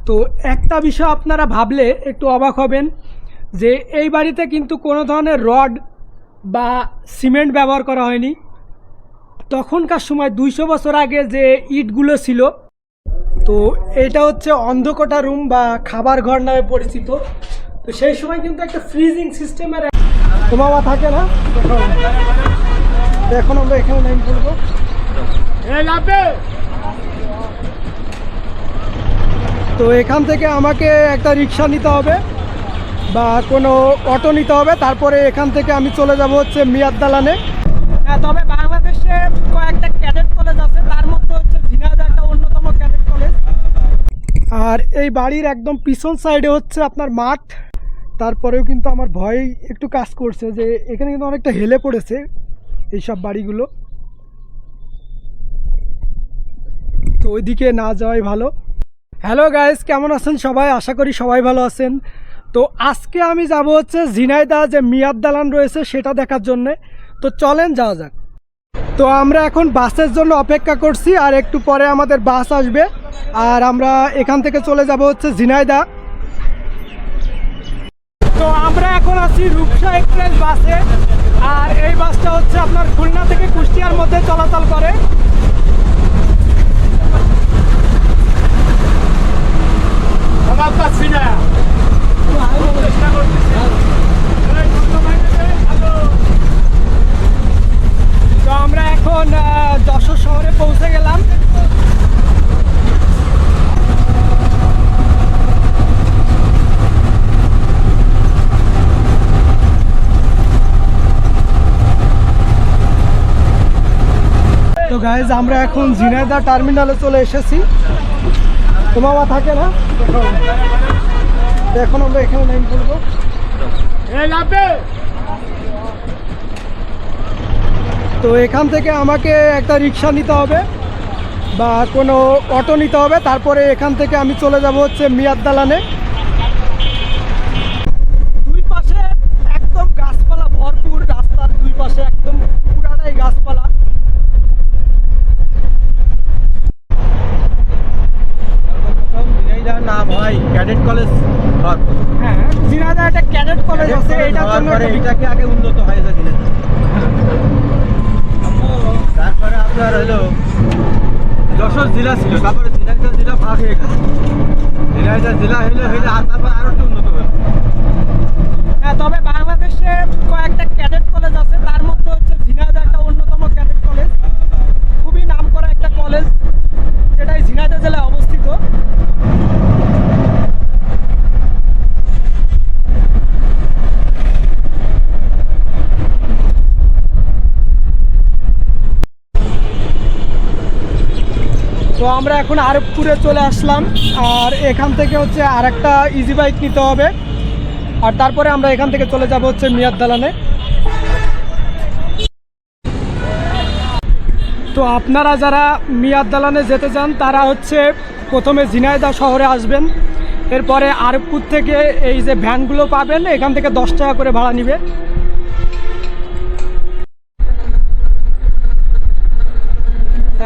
তো একটা বিষয় আপনারা ভাবলে একটু অবাক হবেন যে এই বাড়িতে কিন্তু কোনো ধরনের রড বা সিমেন্ট ব্যবহার করা হয়নি। তখনকার সময় 200 বছর আগে যে ইটগুলো ছিল, তো এটা হচ্ছে অন্ধকোটা রুম বা খাবার ঘর নামে পরিচিত। তো সেই সময় কিন্তু একটা ফ্রিজিং সিস্টেমের বাবা থাকে না। এখন আমরা এখানে লাইন করবো। তো এখান থেকে আমাকে একটা রিক্সা নিতে হবে বা কোনো অটো নিতে হবে, তারপরে এখান থেকে আমি চলে যাব হচ্ছে মিয়াদ দালানে। হ্যাঁ, তবে বাংলাদেশে কয়েকটা ক্যাডেট কলেজ আছে, তার মধ্যে হচ্ছে ঝিনাইদহ একটা অন্যতম ক্যাডেট কলেজ। আর এই বাড়ির একদম পিছন সাইডে হচ্ছে আপনার মাঠ। তারপরেও কিন্তু আমার ভয় একটু কাজ করছে যে এখানে কিন্তু অনেকটা হেলে পড়েছে এইসব বাড়িগুলো, তো ওইদিকে না যাওয়াই ভালো। হ্যালো গাইস, কেমন আছেন সবাই? আশা করি সবাই ভালো আছেন। তো আজকে আমি যাব হচ্ছে ঝিনাইদহ যে মিয়াদ দালান রয়েছে সেটা দেখার জন্যে। তো চলেন যাওয়া যাক। তো আমরা এখন বাসের জন্য অপেক্ষা করছি, আর একটু পরে আমাদের বাস আসবে আর আমরা এখান থেকে চলে যাব হচ্ছে ঝিনাইদহ। তো আমরা এখন আছি রূপসা এক্সপ্রেস বাসে, আর এই বাসটা হচ্ছে আপনার খুলনা থেকে কুষ্টিয়ার মধ্যে চলাচল করে। তো আমরা এখন যশোর শহরে পৌঁছে গেলাম। তো গাইজ, আমরা এখন ঝিনাইদহ টার্মিনালে চলে এসেছি। তো বাবা থাকে না, এখন আমরা এখানে লাইন করবো। তো এখান থেকে আমাকে একটা রিক্সা নিতে হবে বা কোনো অটো নিতে হবে, তারপরে এখান থেকে আমি চলে যাব হচ্ছে মিয়াদ দালানে। দুই পাশে একদম গাছপালা ভরপুর, রাস্তার দুই পাশে একদম পুরাটাই গাছপালা। নাম হয় ক্যাডেট কলেজ। হ্যাঁ, ঝিনাইদহ একটা ক্যাডেট কলেজ আছে, এটার জন্য এটাকে আগে উন্নত হয়েছে ঝিনাইদহ। তারপরে আপনার হলো যশোর জেলা ছিল, তারপরে ঝিনাইদহ জেলা ভাগ হয়ে গেছে। ঝিনাইদহ জেলা হইলে আর তারপর আরো একটু উন্নত হলো। হ্যাঁ, তবে বাংলাদেশে কয়েকটা ক্যাডেট কলেজ আছে, তার মধ্যে হচ্ছে ঝিনাইদহ একটা অন্যতম ক্যাডেট কলেজ। খুবই নামকরা একটা কলেজ, যেটাই ঝিনাইদহ জেলায় অবস্থিত। তো আমরা এখন আরবপুরে চলে আসলাম, আর এখান থেকে হচ্ছে আর একটা ইজি বাইক নিতে হবে, আর তারপরে আমরা এখান থেকে চলে যাব হচ্ছে মিয়াদ দালানে। তো আপনারা যারা মিয়াদ দালানে যেতে চান তারা হচ্ছে প্রথমে ঝিনাইদহ শহরে আসবেন, এরপরে আরবপুর থেকে এই যে ভ্যানগুলো পাবেন এখান থেকে 10 টাকা করে ভাড়া নিবে।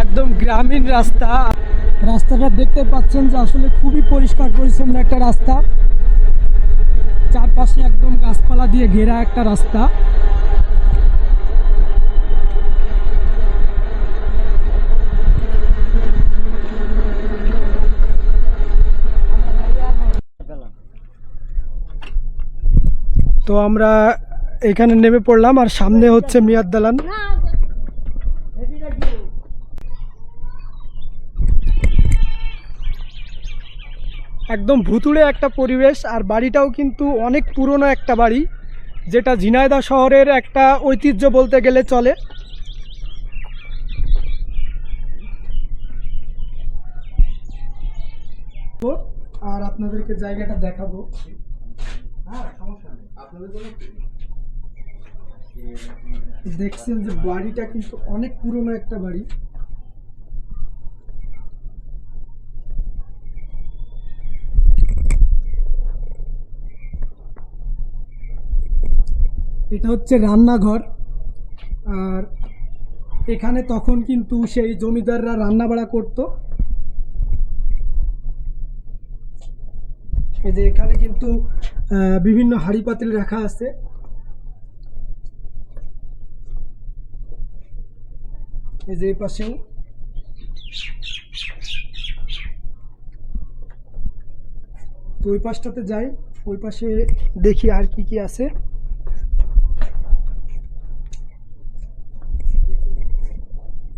একদম গ্রামীণ রাস্তা, রাস্তাটা দেখতে পাচ্ছেন যে আসলে খুবই পরিষ্কার পরিচ্ছন্ন একটা রাস্তা, চারপাশে একদম গাছপালা দিয়ে ঘেরা একটা রাস্তা। তো আমরা এখানে নেমে পড়লাম, আর সামনে হচ্ছে মিয়াদ দালান। একদম ভুতুড়ে একটা পরিবেশ, আর বাড়িটাও কিন্তু অনেক পুরনো একটা বাড়ি, যেটা ঝিনাইদহ শহরের একটা ঐতিহ্য বলতে গেলে চলে। আর আপনাদেরকে জায়গাটা দেখাবো। দেখছেন যে বাড়িটা কিন্তু অনেক পুরনো একটা বাড়ি। এটা হচ্ছে রান্নাঘর, আর এখানে তখন কিন্তু সেই জমিদাররা রান্না বাড়া করতো। এই যে এখানে কিন্তু বিভিন্ন হাঁড়ি পাতিল রাখা আছে। এই যে এই পাশেও তো ওই পাশটাতে যাই, ওই পাশে দেখি আর কি কি আছে।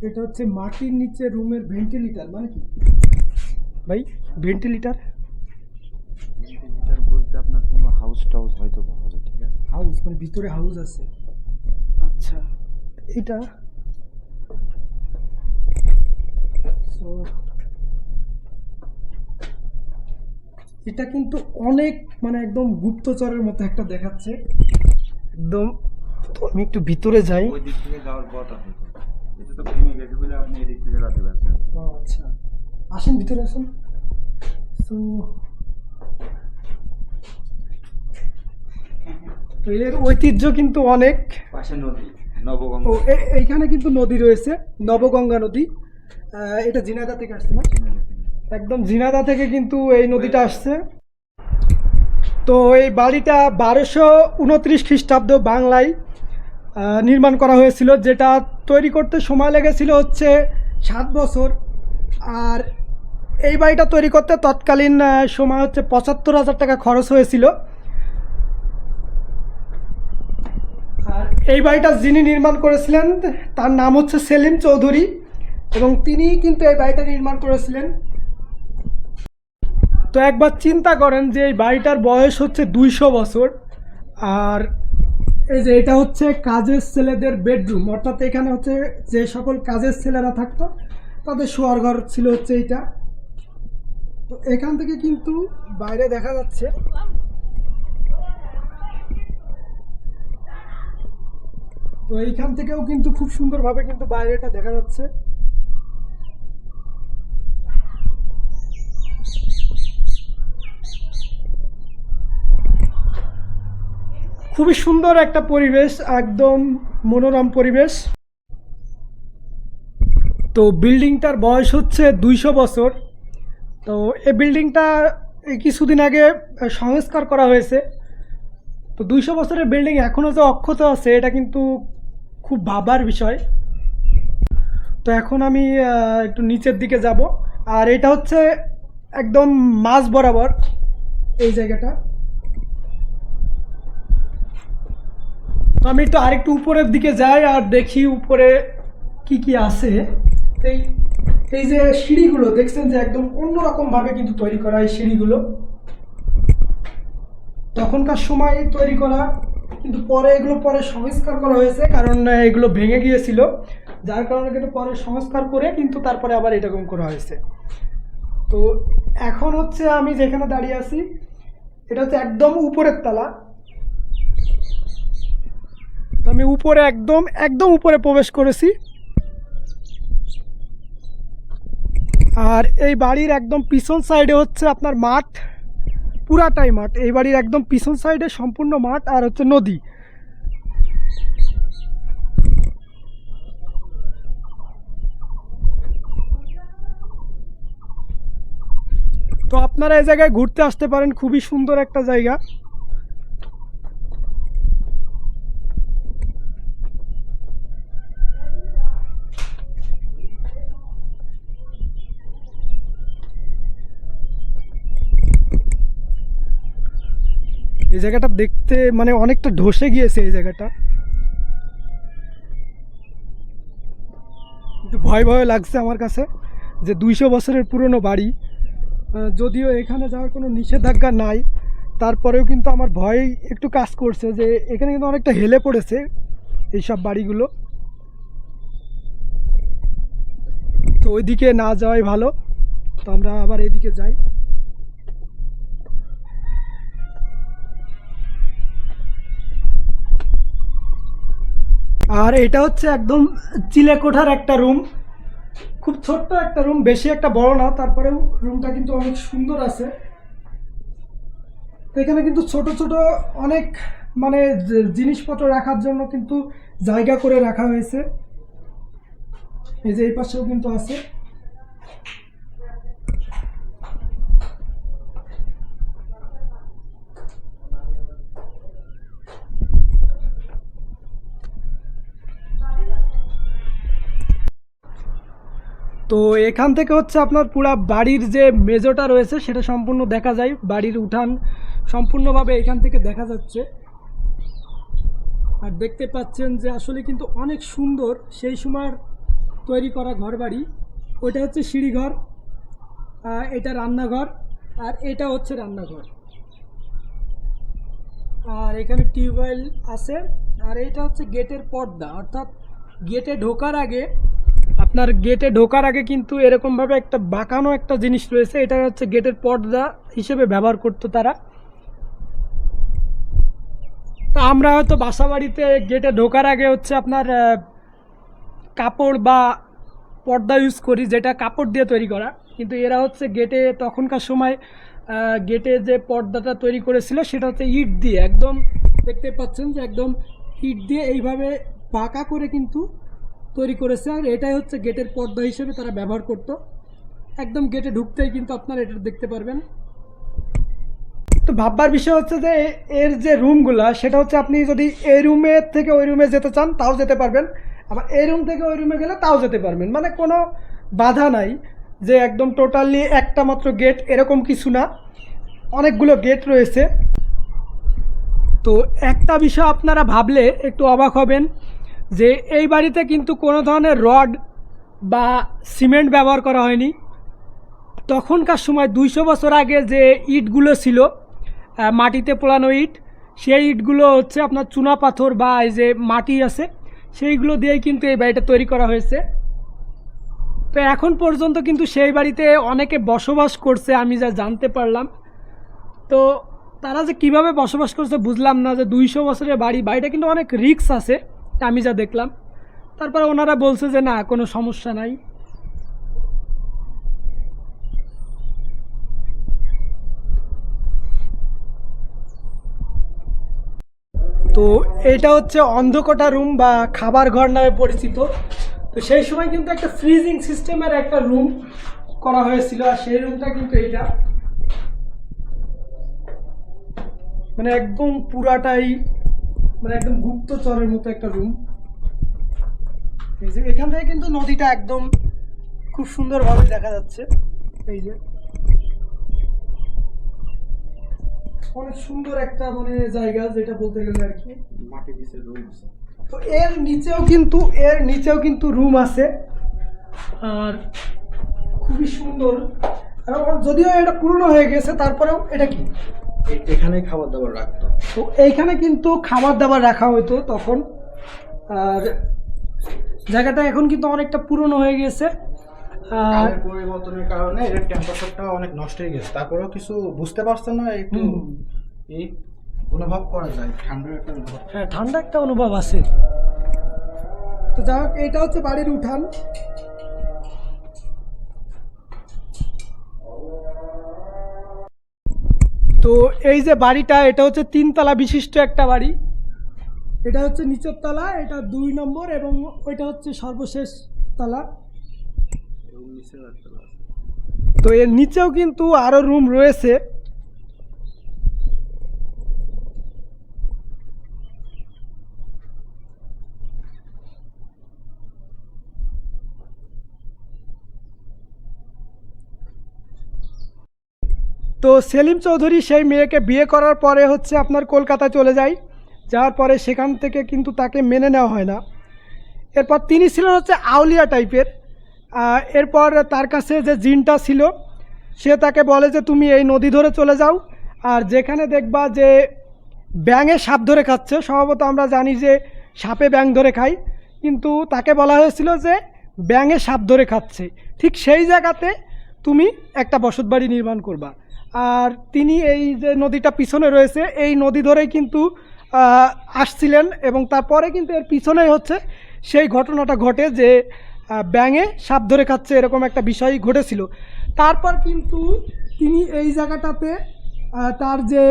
এটা হচ্ছে মাটির নিচে রুমের ভেন্টিলেটর, মানে কি ভাই ভেন্টিলেটর? ভেন্টিলেটর বলতে আপনার কোনো হাউস টাউস হয়তো হবে, ঠিক আছে? হাউস মানে ভিতরে হাউস আছে। আচ্ছা, এটা So, এটা কিন্তু অনেক মানে একদম গুপ্তচরের মতো একটা দেখাচ্ছে একদম। তো আমি একটু ভিতরে যাই। ওই দিক থেকে যাওয়ার পথ আছে, এটা তো ভেঙে গেছে বলে আপনি এদিক থেকে যেতে পারছেন। ও আচ্ছা, আসেন ভিতরে আসেন। তো এর ঐতিহ্য কিন্তু অনেক। পাশে নদী নবগঙ্গা। ও এইখানে কিন্তু নদী রয়েছে, নবগঙ্গা নদী। এটা ঝিনাইদহ থেকে আসছে না? একদম ঝিনাইদহ থেকে কিন্তু এই নদীটা আসছে। তো এই বাড়িটা 1229 খ্রিস্টাব্দ বাংলায় নির্মাণ করা হয়েছিল, যেটা তৈরি করতে সময় লেগেছিল হচ্ছে 7 বছর। আর এই বাড়িটা তৈরি করতে তৎকালীন সময় হচ্ছে 75,000 টাকা খরচ হয়েছিল। আর এই বাড়িটা যিনি নির্মাণ করেছিলেন তার নাম হচ্ছে সেলিম চৌধুরী, এবং তিনি কিন্তু এই বাড়িটা নির্মাণ করেছিলেন। তো একবার চিন্তা করেন যে এই বাড়িটার বয়স হচ্ছে 200 বছর। আর এই যে এটা হচ্ছে কাজের ছেলেদের বেডরুম, অর্থাৎ এখানে হচ্ছে যে সকল কাজের ছেলেরা থাকতো তাদের শোয়ার ঘর ছিল হচ্ছে এইটা। তো এখান থেকে কিন্তু বাইরে দেখা যাচ্ছে। তো এইখান থেকেও কিন্তু খুব সুন্দরভাবে কিন্তু বাইরেটা দেখা যাচ্ছে। খুবই সুন্দর একটা পরিবেশ, একদম মনোরম পরিবেশ। তো বিল্ডিংটার বয়স হচ্ছে 200 বছর। তো এই বিল্ডিংটা কিছুদিন আগে সংস্কার করা হয়েছে। তো 200 বছরের বিল্ডিং এখনও যে অক্ষত আছে এটা কিন্তু খুব ভাবার বিষয়। তো এখন আমি একটু নিচের দিকে যাব। আর এটা হচ্ছে একদম মাঝ বরাবর এই জায়গাটা। তো আমি একটু আরেকটু উপরের দিকে যাই আর দেখি উপরে কি কি আছে। এই এই যে সিঁড়িগুলো দেখছেন যে একদম অন্যরকম ভাবে কিন্তু তৈরি করা এই সিঁড়িগুলো, তখনকার সময় তৈরি করা, কিন্তু পরে এগুলো পরে সংস্কার করা হয়েছে, কারণ এগুলো ভেঙে গিয়েছিল, যার কারণে কিন্তু পরে সংস্কার করে কিন্তু তারপরে আবার এরকম করা হয়েছে। তো এখন হচ্ছে আমি যেখানে দাঁড়িয়ে আছি এটা হচ্ছে একদম উপরের তলা। আমি উপরে একদম উপরে প্রবেশ করেছি। আর এই বাড়ির একদম পিছন সাইডে হচ্ছে আপনার মাঠ, পুরাটাই মাঠ। এই বাড়ির একদম পিছন সাইডে সম্পূর্ণ মাঠ আর হচ্ছে নদী। তো আপনারা এই জায়গায় ঘুরতে আসতে পারেন, খুবই সুন্দর একটা জায়গা। এই জায়গাটা দেখতে মানে অনেকটা ধসে গিয়েছে এই জায়গাটা, একটু ভয় ভয় লাগছে আমার কাছে যে 200 বছরের পুরনো বাড়ি। যদিও এখানে যাওয়ার কোনো নিষেধাজ্ঞা নাই, তারপরেও কিন্তু আমার ভয় একটু কাজ করছে যে এখানে কিন্তু অনেকটা হেলে পড়েছে এইসব বাড়িগুলো। তো ওইদিকে না যাওয়াই ভালো। তো আমরা আবার এদিকে যাই। আর এটা হচ্ছে একদম চিলেকোঠার একটা রুম, খুব ছোট্ট একটা রুম, বেশি একটা বড় না, তারপরেও রুমটা কিন্তু অনেক সুন্দর আছে। তো এখানে কিন্তু ছোট ছোট অনেক মানে জিনিসপত্র রাখার জন্য কিন্তু জায়গা করে রাখা হয়েছে। এই যে এই পাশেও কিন্তু আছে। তো এখান থেকে হচ্ছে আপনার পুরা বাড়ির যে মেজোটা রয়েছে সেটা সম্পূর্ণ দেখা যায়, বাড়ির উঠান সম্পূর্ণভাবে এখান থেকে দেখা যাচ্ছে। আর দেখতে পাচ্ছেন যে আসলে কিন্তু অনেক সুন্দর সেই সময়ের তৈরি করা ঘরবাড়ি। ওইটা হচ্ছে সিঁড়িঘর, এটা রান্নাঘর, আর এটা হচ্ছে রান্নাঘর। আর এখানে টিউবওয়েল আছে। আর এটা হচ্ছে গেটের পর্দা, অর্থাৎ গেটে ঢোকার আগে আপনার গেটে ঢোকার আগে কিন্তু এরকমভাবে একটা বাঁকানো একটা জিনিস রয়েছে, এটা হচ্ছে গেটের পর্দা হিসেবে ব্যবহার করতো তারা। তো আমরা হয়তো বাসা বাড়িতে গেটে ঢোকার আগে হচ্ছে আপনার কাপড় বা পর্দা ইউজ করি, যেটা কাপড় দিয়ে তৈরি করা, কিন্তু এরা হচ্ছে গেটে তখনকার সময় গেটে যে পর্দাটা তৈরি করেছিল সেটা হচ্ছে ইট দিয়ে, একদম দেখতে পাচ্ছেন যে একদম ইট দিয়ে এইভাবে পাকা করে কিন্তু তৈরি করেছে। আর এটাই হচ্ছে গেটের পর্দা হিসেবে তারা ব্যবহার করত। একদম গেটে ঢুকতেই কিন্তু আপনারা এটা দেখতে পারবেন। তো ভাববার বিষয় হচ্ছে যে এর যে রুমগুলা সেটা হচ্ছে আপনি যদি এই রুমের থেকে ওই রুমে যেতে চান তাও যেতে পারবেন, আবার এই রুম থেকে ওই রুমে গেলে তাও যেতে পারবেন, মানে কোনো বাধা নাই যে একদম টোটালি একটা মাত্র গেট এরকম কিছু না, অনেকগুলো গেট রয়েছে। তো একটা বিষয় আপনারা ভাবলে একটু অবাক হবেন যে এই বাড়িতে কিন্তু কোনো ধরনের রড বা সিমেন্ট ব্যবহার করা হয়নি। তখনকার সময় 200 বছর আগে যে ইটগুলো ছিল মাটিতে পোড়ানো ইট, সেই ইটগুলো হচ্ছে আপনার চুনা পাথর বা এই যে মাটি আছে সেইগুলো দিয়েই কিন্তু এই বাড়িটা তৈরি করা হয়েছে। তো এখন পর্যন্ত কিন্তু সেই বাড়িতে অনেকে বসবাস করছে আমি যা জানতে পারলাম। তো তারা যে কিভাবে বসবাস করছে বুঝলাম না, যে 200 বছরের বাড়িটা কিন্তু অনেক রিস্ক আছে আমি যা দেখলাম। তারপরে ওনারা বলছে যে না কোনো সমস্যা নাই। তো এটা হচ্ছে অন্ধকোটা রুম বা খাবার ঘর নামে পরিচিত। তো সেই সময় কিন্তু একটা ফ্রিজিং সিস্টেমের একটা রুম করা হয়েছিল, আর সেই রুমটা কিন্তু এইটা, মানে একদম পুরাটাই মানে একদম গুপ্তচরের মতো একটা রুম। এই যে এখান থেকে কিন্তু নদীটা একদম খুব সুন্দরভাবে দেখা যাচ্ছে। এই যে অনেক সুন্দর একটা মানে জায়গা যেটা বলতে গেলে আর কি। তো এর নিচেও কিন্তু রুম আছে, আর খুবই সুন্দর। আর যদিও এটা পুরনো হয়ে গেছে তারপরেও এটা কি এখানে খাবার দাবার রাখতো। তো এইখানে কিন্তু খাবার দাবার রাখা হতো তখন। আর জায়গাটা এখন কিন্তু অনেকটা পুরনো হয়ে গেছে, আর পরিবর্তনের কারণে এর টেম্পারেচারটা অনেক নষ্ট হয়ে গেছে। তারপরেও কিছু বুঝতে পারছেন না, একটু এই অনুভব করা যায় ঠান্ডার একটা অনুভব। হ্যাঁ ঠান্ডা একটা অনুভব আছে। তো যাই হোক, এটা হচ্ছে বাড়ির উঠান। তো এই যে বাড়িটা, এটা হচ্ছে 3 তলা বিশিষ্ট একটা বাড়ি। এটা হচ্ছে নিচের তলা, এটা 2 নম্বর, এবং ওইটা হচ্ছে সর্বশেষ তলা। তো এর নিচেও কিন্তু আরো রুম রয়েছে। তো সেলিম চৌধুরী সেই মেয়েকে বিয়ে করার পরে হচ্ছে আপনার কলকাতা চলে যায়, যাওয়ার পরে সেখান থেকে কিন্তু তাকে মেনে নেওয়া হয় না। এরপর তিনি ছিলেন হচ্ছে আউলিয়া টাইপের। এরপর তার কাছে যে জিনটা ছিল সে তাকে বলে যে তুমি এই নদী ধরে চলে যাও, আর যেখানে দেখবা যে ব্যাঙে সাপ ধরে খাচ্ছে, সম্ভবত আমরা জানি যে সাপে ব্যাঙ ধরে খায়, কিন্তু তাকে বলা হয়েছিল যে ব্যাঙে সাপ ধরে খাচ্ছে, ঠিক সেই জায়গাতে তুমি একটা বসতবাড়ি নির্মাণ করবা। আর তিনি এই যে নদীটা পিছনে রয়েছে এই নদী ধরেই কিন্তু আসছিলেন, এবং তারপরে কিন্তু এর পিছনেই হচ্ছে সেই ঘটনাটা ঘটে যে ব্যাঙে সাপ ধরে খাচ্ছে এরকম একটা বিষয় ঘটেছিল। তারপর কিন্তু তিনি এই জায়গাটাতে তার যে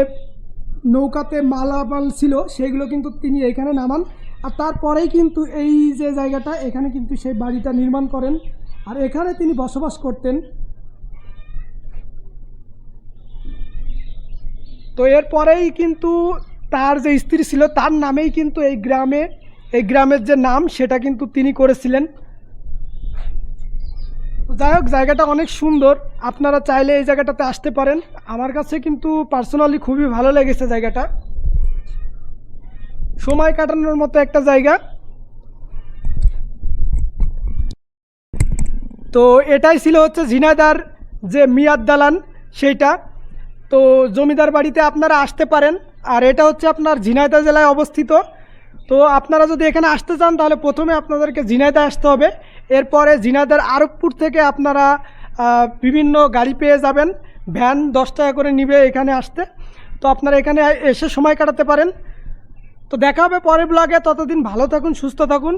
নৌকাতে মালামাল ছিল সেগুলো কিন্তু তিনি এইখানে নামান, আর তারপরেই কিন্তু এই যে জায়গাটা এখানে কিন্তু সেই বাড়িটা নির্মাণ করেন, আর এখানে তিনি বসবাস করতেন। তো এরপরেই কিন্তু তার যে স্ত্রী ছিল তার নামেই কিন্তু এই গ্রামের যে নাম সেটা কিন্তু তিনি করেছিলেন। তো যাই হোক, জায়গাটা অনেক সুন্দর, আপনারা চাইলে এই জায়গাটাতে আসতে পারেন। আমার কাছে কিন্তু পার্সোনালি খুবই ভালো লেগেছে জায়গাটা, সময় কাটানোর মতো একটা জায়গা। তো এটাই ছিল হচ্ছে ঝিনাইদহর যে মিয়াদ দালান সেইটা। তো জমিদার বাড়িতে আপনারা আসতে পারেন, আর এটা হচ্ছে আপনার ঝিনাইদহ জেলায় অবস্থিত। তো আপনারা যদি এখানে আসতে চান তাহলে প্রথমে আপনাদেরকে ঝিনাইদহ আসতে হবে, এরপরে ঝিনাইদহর আরবপুর থেকে আপনারা বিভিন্ন গাড়ি পেয়ে যাবেন, ভ্যান 10 টাকা করে নিবে এখানে আসতে। তো আপনারা এখানে এসে সময় কাটাতে পারেন। তো দেখা হবে পরের ব্লগে, ততদিন ভালো থাকুন, সুস্থ থাকুন।